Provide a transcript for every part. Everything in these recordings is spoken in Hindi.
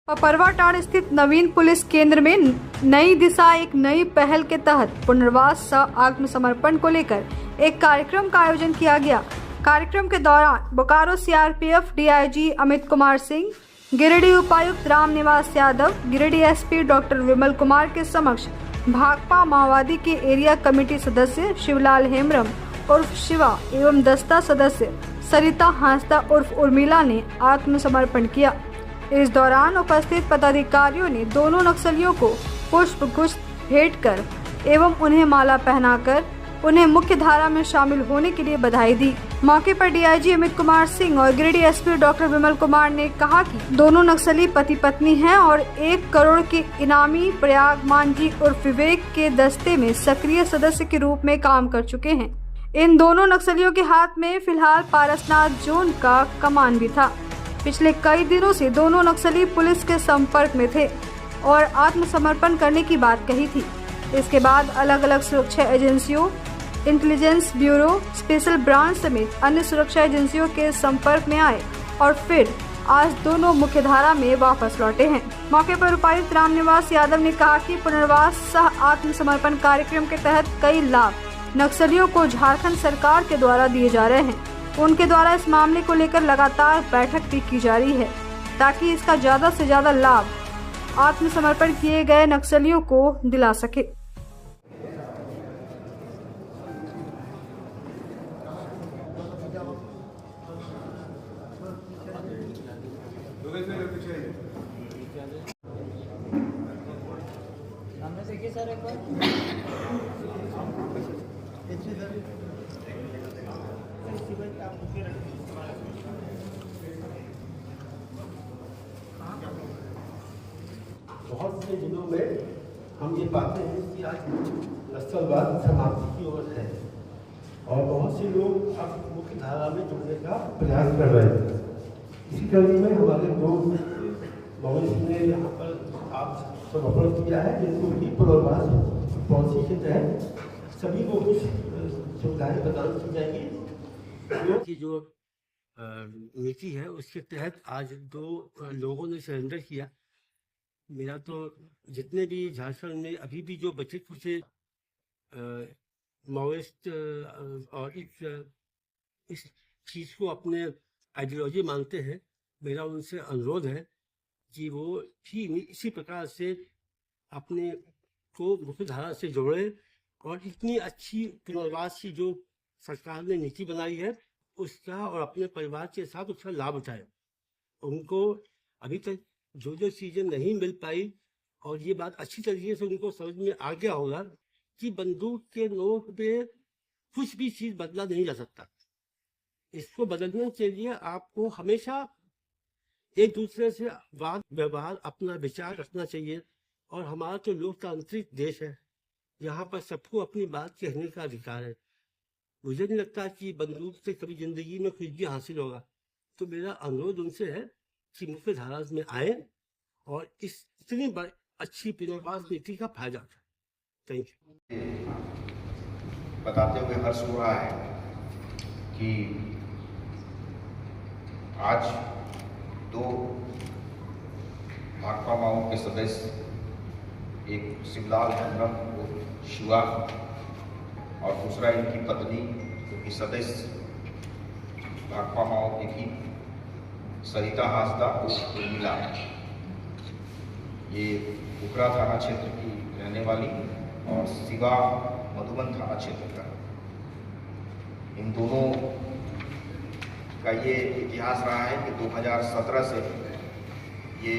परवाटाड़ स्थित नवीन पुलिस केंद्र में नई दिशा एक नई पहल के तहत पुनर्वास सह आत्मसमर्पण को लेकर एक कार्यक्रम का आयोजन किया गया। कार्यक्रम के दौरान बोकारो सीआरपीएफ डीआईजी अमित कुमार सिंह, गिरिडीह उपायुक्त रामनिवास यादव, गिरिडीह एसपी डॉक्टर विमल कुमार के समक्ष भाकपा माओवादी के एरिया कमेटी सदस्य शिवलाल हेम्ब्रम उर्फ शिवा एवं दस्ता सदस्य सरिता हांसदा उर्फ उर्मिला ने आत्मसमर्पण किया। इस दौरान उपस्थित पदाधिकारियों ने दोनों नक्सलियों को पुष्प गुच्छ भेंट कर एवं उन्हें माला पहनाकर उन्हें मुख्य धारा में शामिल होने के लिए बधाई दी। मौके पर डीआईजी अमित कुमार सिंह और गिरिडीह एसपी डॉक्टर विमल कुमार ने कहा कि दोनों नक्सली पति पत्नी हैं और 1 करोड़ के इनामी प्रयाग मांझी उर्फ विवेक के दस्ते में सक्रिय सदस्य के रूप में काम कर चुके हैं। इन दोनों नक्सलियों के हाथ में फिलहाल पारसनाथ जोन का कमान भी था। पिछले कई दिनों से दोनों नक्सली पुलिस के संपर्क में थे और आत्मसमर्पण करने की बात कही थी। इसके बाद अलग अलग सुरक्षा एजेंसियों, इंटेलिजेंस ब्यूरो, स्पेशल ब्रांच समेत अन्य सुरक्षा एजेंसियों के संपर्क में आए और फिर आज दोनों मुख्यधारा में वापस लौटे हैं। मौके पर उपायुक्त रामनिवास यादव ने कहा कि पुनर्वास सह आत्मसमर्पण कार्यक्रम के तहत कई लाभ नक्सलियों को झारखंड सरकार के द्वारा दिए जा रहे हैं। उनके द्वारा इस मामले को लेकर लगातार बैठक भी की जा रही है ताकि इसका ज्यादा से ज्यादा लाभ आत्मसमर्पण किए गए नक्सलियों को दिला सके। सर एक बार बहुत से दिनों में हम ये पाते हैं कि आज नक्सलवाद समाप्ति की ओर है और बहुत से लोग अब मुख्य धारा में जुड़ने का प्रयास कर रहे हैं। इसी कड़ी में हमारे दोस्त मवेश ने यहाँ पर आप समर्पण किया है जिनको भी पुनर्वास पॉलिसी के तहत सभी को कुछ सुविधाएं प्रदान की जाएंगी। की जो नीति है उसके तहत आज 2 लोगों ने सरेंडर किया। मेरा तो जितने भी झारखंड में अभी भी जो बचे कुचे माओइस्ट और इस चीज को अपने आइडियोलॉजी मानते हैं, मेरा उनसे अनुरोध है कि वो भी इसी प्रकार से अपने को मुख्य धारा से जोड़े और इतनी अच्छी पुनर्वास की जो सरकार ने नीति बनाई है उसका और अपने परिवार के साथ उसका लाभ उठाए। उनको अभी तक जो चीजें नहीं मिल पाई और ये बात अच्छी तरीके से उनको समझ में आ गया होगा कि बंदूक के नोक पे कुछ भी चीज बदला नहीं जा सकता। इसको बदलने के लिए आपको हमेशा एक दूसरे से वाद व्यवहार अपना विचार रखना चाहिए और हमारा तो लोकतांत्रिक देश है, यहाँ पर सबको अपनी बात कहने का अधिकार है। मुझे नहीं लगता कि बंदूक से कभी जिंदगी में कुछ भी हासिल होगा। तो मेरा अनुरोध उनसे है कि मुख्य धारा में आए और इस इतनी अच्छी पुनर्वास नीति का फायदा उठाए। Thank you. बताते हुए हर्ष हो रहा है कि आज 2 भाकपा माओ के सदस्य, एक शिवलाल हेम्ब्रम शिवा और दूसरा इनकी पत्नी जो कि सदस्य भाकपा माओ की थी सरिता हांसदा उर्मिला, ये बुकरा थाना क्षेत्र की रहने वाली और शिवा मधुबन थाना क्षेत्र का। इन दोनों का ये इतिहास रहा है कि 2017 से ये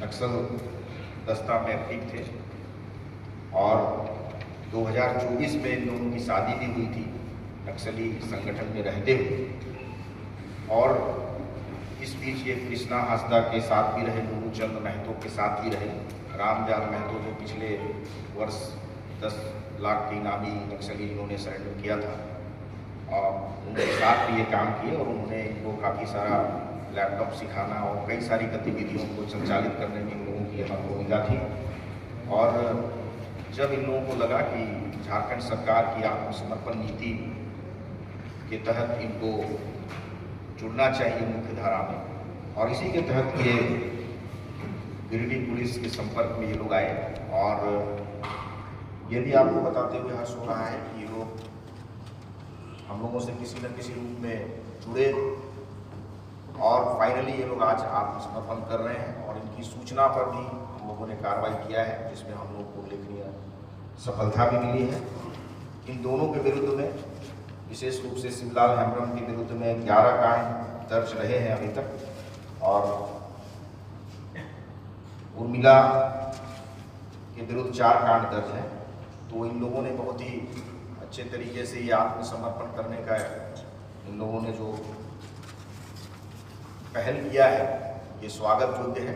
नक्सल दस्ता में एक्टिव थे और 2024 में इन लोगों की शादी भी हुई थी नक्सली संगठन में रहते हुए। और इस बीच ये कृष्णा हांसदा के साथ भी रहे, नूरचंद महतो के साथ भी रहे, रामजान महतो जो पिछले वर्ष 10 लाख के इनामी नक्सली इन्होंने सरेंडर किया था और उनके साथ भी ये काम किए और उन्होंने इनको काफ़ी सारा लैपटॉप सिखाना और कई सारी गतिविधियों को संचालित करने में इन लोगों की अहम भूमिका थी। और जब इन लोगों को लगा कि झारखंड सरकार की आत्मसमर्पण नीति के तहत इनको जुड़ना चाहिए मुख्य धारा में, और इसी के तहत ये गिरिडीह पुलिस के संपर्क में ये लोग आए और ये भी आपको बताते हुए हर्ष हो रहा है कि ये लोग हम लोगों से किसी न किसी रूप में जुड़े और फाइनली ये लोग आज आत्मसमर्पण कर रहे हैं और इनकी सूचना पर भी हम लोगों ने कार्रवाई किया है, जिसमें हम लोग को उल्लेखनीय सफलता भी मिली है। इन दोनों के विरुद्ध में विशेष रूप से शिवलाल हेम्ब्रम के विरुद्ध में 11 कांड दर्ज रहे हैं अभी तक और उर्मिला के विरुद्ध 4 कांड दर्ज हैं। तो इन लोगों ने बहुत ही अच्छे तरीके से ये आत्मसमर्पण करने का इन लोगों ने जो पहल किया है ये स्वागत योग्य है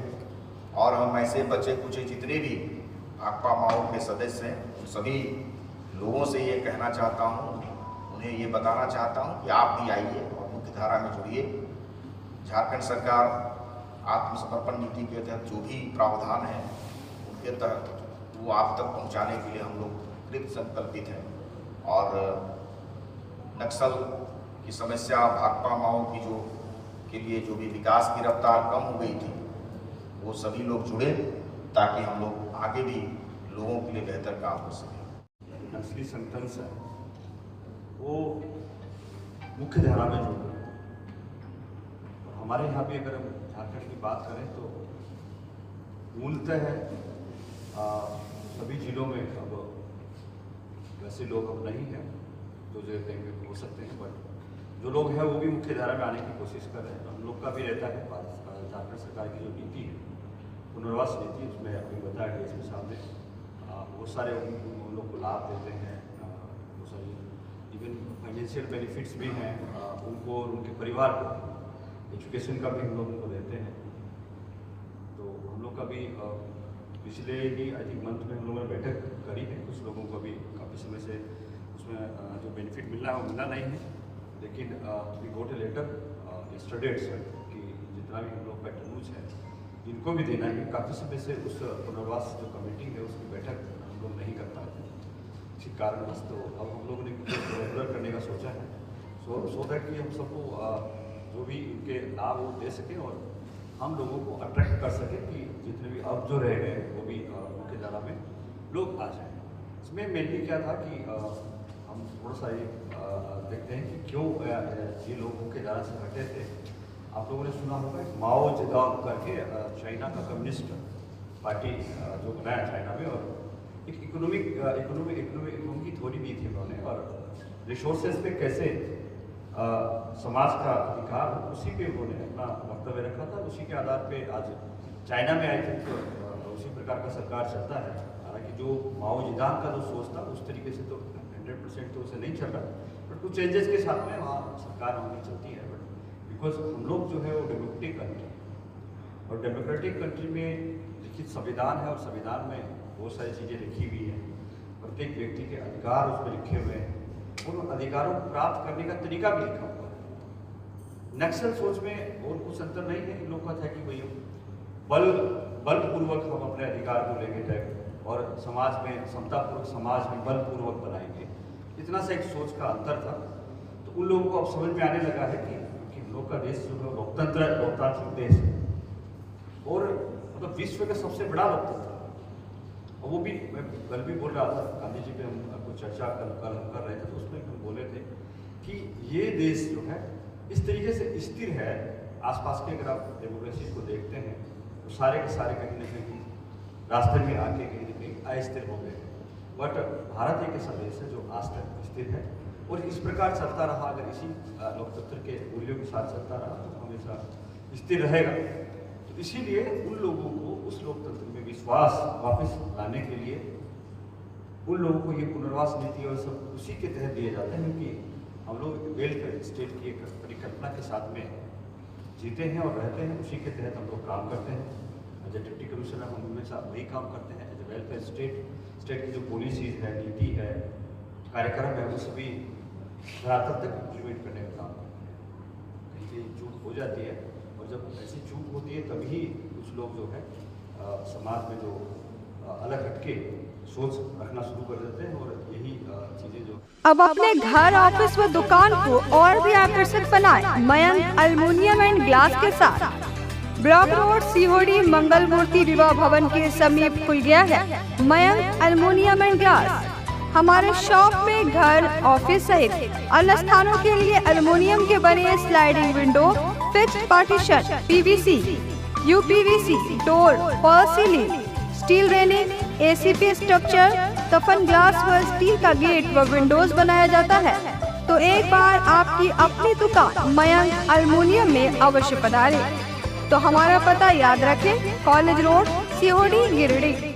और हम ऐसे बचे कुछ जितने भी भाकपा माओ के सदस्य हैं उन सभी लोगों से ये कहना चाहता हूँ, उन्हें ये बताना चाहता हूँ कि आप भी आइए और मुख्यधारा में जुड़िए। झारखंड सरकार आत्मसमर्पण नीति के तहत जो भी प्रावधान है उनके तहत वो आप तक पहुँचाने के लिए हम लोग कृत संकल्पित हैं और नक्सल की समस्या भाकपा माओ की के लिए जो भी विकास की रफ्तार कम हो गई थी वो सभी लोग जुड़े ताकि हम लोग आगे भी लोगों के लिए बेहतर काम हो सके। नक्सली संगठन से वो मुख्य धारा में जुड़ रहे हैं। हमारे यहाँ भी अगर हम झारखंड की बात करें तो मूलतः सभी जिलों में अब वैसे लोग अब नहीं हैं तो जो देंगे हो सकते हैं, बट जो लोग हैं वो भी मुख्य धारा में आने की कोशिश कर रहे हैं। हम लोग का भी रहता है झारखंड सरकार की जो नीति है पुनर्वास नीति, उसमें अभी बताया गया इसमें सामने बहुत सारे उन लोग को लाभ देते हैं, बहुत सारी इवन फाइनेंशियल बेनिफिट्स भी हैं उनको और उनके परिवार को, एजुकेशन का भी हम लोग उनको देते हैं। तो हम लोग का भी पिछले ही आई थिंक मंथ में हम लोगों ने बैठक करी है, कुछ लोगों को भी काफ़ी समय से उसमें जो बेनिफिट मिलना है वो मिला नहीं है, लेकिन we got a letter yesterday कि जितना भी हम लोग का टर्नूज है इनको भी देना है। काफ़ी समय से उस पुनर्वास जो कमेटी है उसकी बैठक हम लोग नहीं कर पाए थे इसी कारणवश, तो अब हम लोगों ने रेगुलर करने का सोचा है सो दैट कि हम सबको जो भी इनके लाभ वो दे सकें और हम लोगों को अट्रैक्ट कर सकें कि जितने भी अब जो रह गए वो भी मुख्य धारा में लोग आ जाएँ। इसमें मेनली क्या था कि हम थोड़ा सा ये देखते हैं कि क्यों ये लोग मुख्य धारा से हटे थे। आप लोगों ने सुना होगा माओ जेदांग करके चाइना का कम्युनिस्ट पार्टी जो बनाया चाइना में, और एक इकोनॉमी की थ्योरी दी थी उन्होंने और रिसोर्सेज पे कैसे समाज का अधिकार उसी पे उन्होंने अपना वक्तव्य रखा था। उसी के आधार पे आज चाइना में आई थिंक उसी प्रकार का सरकार चलता है। हालांकि जो माओ जेदांग का जो सोच था उस तरीके से तो 100% तो उसे नहीं चल रहा, बट कुछ चेंजेस के साथ में वहाँ सरकार वहाँ चलती है। बट बिकॉज हम लोग जो है वो डेमोक्रेटिक कंट्री और डेमोक्रेटिक कंट्री में लिखित संविधान है और संविधान में बहुत सारी चीज़ें लिखी हुई हैं, प्रत्येक व्यक्ति के अधिकार उस पर लिखे हुए हैं, उन अधिकारों को प्राप्त करने का तरीका भी लिखा हुआ है। नक्सल सोच में और कुछ अंतर नहीं है। इन लोगों का था कि भाई बलपूर्वक हम अपने अधिकार को लेंगे तय और समाज में समतापूर्वक समाज में बलपूर्वक बनाएंगे, इतना सा एक सोच का अंतर था। तो उन लोगों को अब समझ में आने लगा है कि हम लोग का देश जो है लोकतांत्रिक देश है और मतलब विश्व का सबसे बड़ा लोकतंत्र। और वो भी मैं कल भी बोल रहा था, गांधी जी पे हम कुछ चर्चा कल हम कर रहे थे तो उसमें हम बोले थे कि ये देश जो है इस तरीके से स्थिर है। आसपास के अगर आप डेमोक्रेसी को देखते हैं तो सारे के सारे कहीं ना कहीं रास्ते में आके कहीं ना कहीं अस्थिर हो गए, बट भारत एक ऐसा देश है जो आज तक स्थिर है और इस प्रकार चलता रहा। अगर इसी लोकतंत्र के मूल्यों के साथ चलता रहा तो हमेशा स्थिर रहेगा। तो इसीलिए उन लोगों को उस लोकतंत्र में विश्वास वापस लाने के लिए उन लोगों को ये पुनर्वास नीति और सब उसी के तहत दिए जाते हैं, क्योंकि हम लोग वेलफेयर स्टेट की एक परिकल्पना के साथ में जीते हैं और रहते हैं। उसी के तहत हम लोग काम करते हैं। एज ए डिप्टी कमिश्नर हम हमेशा वही काम करते हैं। एज ए वेलफेयर स्टेट की जो पॉलिसीज है, नीति है, कार्यक्रम है, वो सभी धरातल तक इम्प्लीमेंट करने का काम करते हैं। कहीं कहीं चूक हो जाती है और जब ऐसी चूक होती है तभी कुछ लोग जो है समाज में जो अलग हटके सोच रखना शुरू कर देते हैं और यही चीज़ें जो अब अपने घर, ऑफिस व दुकान को और भी आकर्षक बनाएं मयंक एल्युमिनियम एंड ग्लास के साथ। ब्लॉक रोड सीहोड़ी मंगल मूर्ति विवाह भवन के समीप खुल गया है मयंक एल्युमिनियम एंड ग्लास। हमारे शॉप में घर, ऑफिस सहित अन्य स्थानों के लिए एल्युमिनियम के बने sliding window, fixed partition, PVC, UPVC, door, fall ceiling, steel railing, ACP structure, तफन ग्लास व स्टील का गेट व विंडोज बनाया जाता है। तो एक बार आपकी अपनी दुकान मयंक एल्युमिनियम में अवश्य पधारें। तो हमारा पता याद रखें, कॉलेज रोड, सीहोड़ी, गिरिडीह।